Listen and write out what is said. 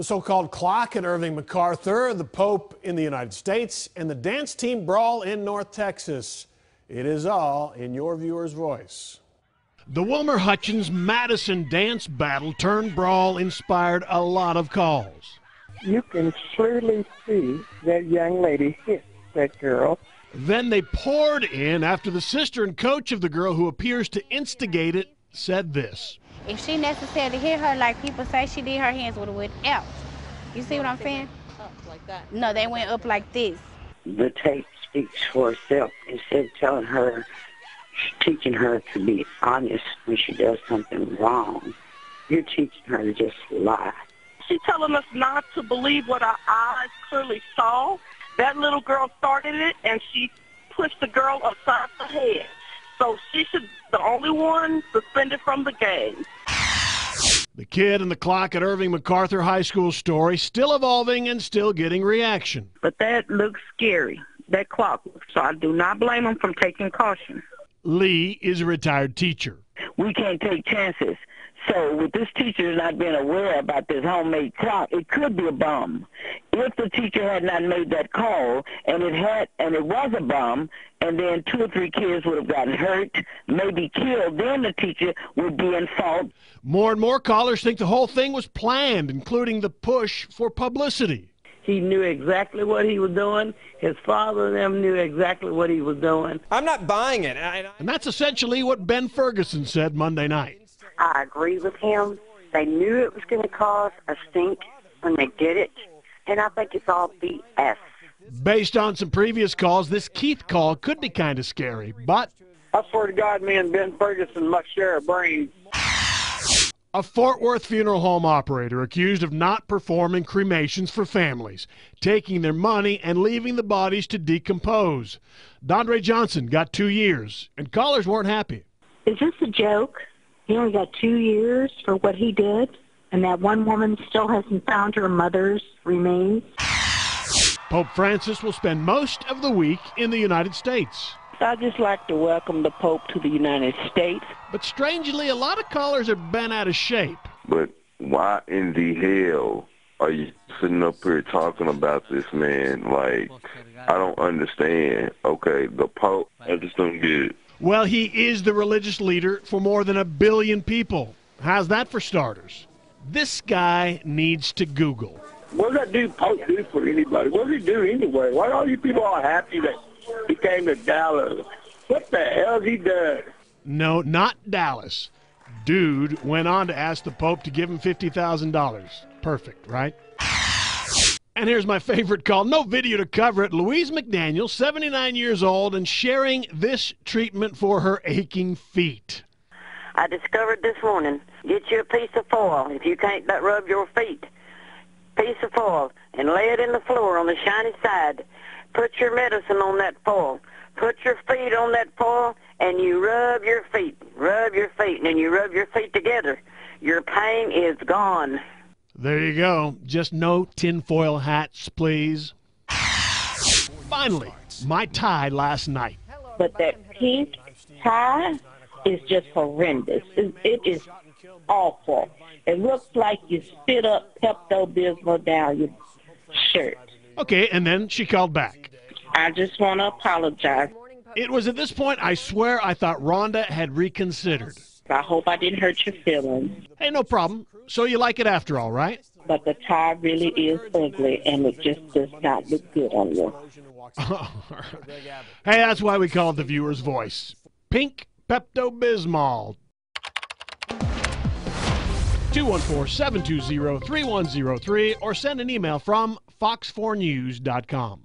The so-called clock at Irving MacArthur, the Pope in the United States, and the dance team brawl in North Texas. It is all in your viewer's voice. The Wilmer Hutchins Madison dance battle turned brawl inspired a lot of calls. You can clearly see that young lady hit that girl. Then they poured in after the sister and coach of the girl who appears to instigate it said this. If she necessarily hit her like people say she did, her hands would have went out. You see what I'm saying? Up like that. No, they went up like this. The tape speaks for itself. Instead of telling her, teaching her to be honest when she does something wrong, you're teaching her to just lie. She's telling us not to believe what our eyes clearly saw. That little girl started it, and she pushed the girl upside the head. So she should the only one suspended from the game. The kid and the clock at Irving MacArthur High School story still evolving and still getting reaction. But that looks scary, that clock. So I do not blame them for taking caution. Lee is a retired teacher. We can't take chances. So with this teacher not being aware about this homemade clock, it could be a bomb. If the teacher had not made that call and it was a bomb, and then 2 or 3 kids would have gotten hurt, maybe killed, then the teacher would be in fault. More and more callers think the whole thing was planned, including the push for publicity. He knew exactly what he was doing. His father and them knew exactly what he was doing. I'm not buying it. And that's essentially what Ben Ferguson said Monday night. I agree with him. They knew it was going to cause a stink when they did it, and I think it's all BS. Based on some previous calls, this Keith call could be kind of scary, but I swear to God, me and Ben Ferguson must share a brain. A Fort Worth funeral home operator accused of not performing cremations for families, taking their money and leaving the bodies to decompose. Dondre Johnson got 2 years, and callers weren't happy. Is this a joke? He only got 2 years for what he did, and that one woman still hasn't found her mother's remains. Pope Francis will spend most of the week in the United States. I'd just like to welcome the Pope to the United States. But strangely, a lot of callers are bent out of shape. But why in the hell are you sitting up here talking about this, man? Like, I don't understand. Okay, the Pope, I just don't get it. Well, he is the religious leader for more than 1 billion people. How's that for starters? This guy needs to Google. What does that dude Pope do for anybody? What does he do anyway? Why are you people all happy that he came to Dallas? What the hell has he done? No, not Dallas. Dude went on to ask the Pope to give him $50,000. Perfect, right? And here's my favorite call. No video to cover it. Louise McDaniel, 79 years old, and sharing this treatment for her aching feet. I discovered this morning, get you a piece of foil. If you can't rub your feet, piece of foil, and lay it in the floor on the shiny side. Put your medicine on that foil. Put your feet on that foil, and you rub your feet. Rub your feet, and then you rub your feet together. Your pain is gone. There you go. Just no tinfoil hats, please. Finally, my tie last night. But that pink tie is just horrendous. It is awful. It looks like you spit up Pepto-Bismol down your shirt. Okay, and then she called back. I just want to apologize. It was at this point, I swear, I thought Rhonda had reconsidered. I hope I didn't hurt your feelings. Hey, no problem. So you like it after all, right? But the tie really is ugly, and it just does not look good on you. Hey, that's why we call it the viewer's voice. Pink Pepto-Bismol. 214-720-3103 or send an email from fox4news.com.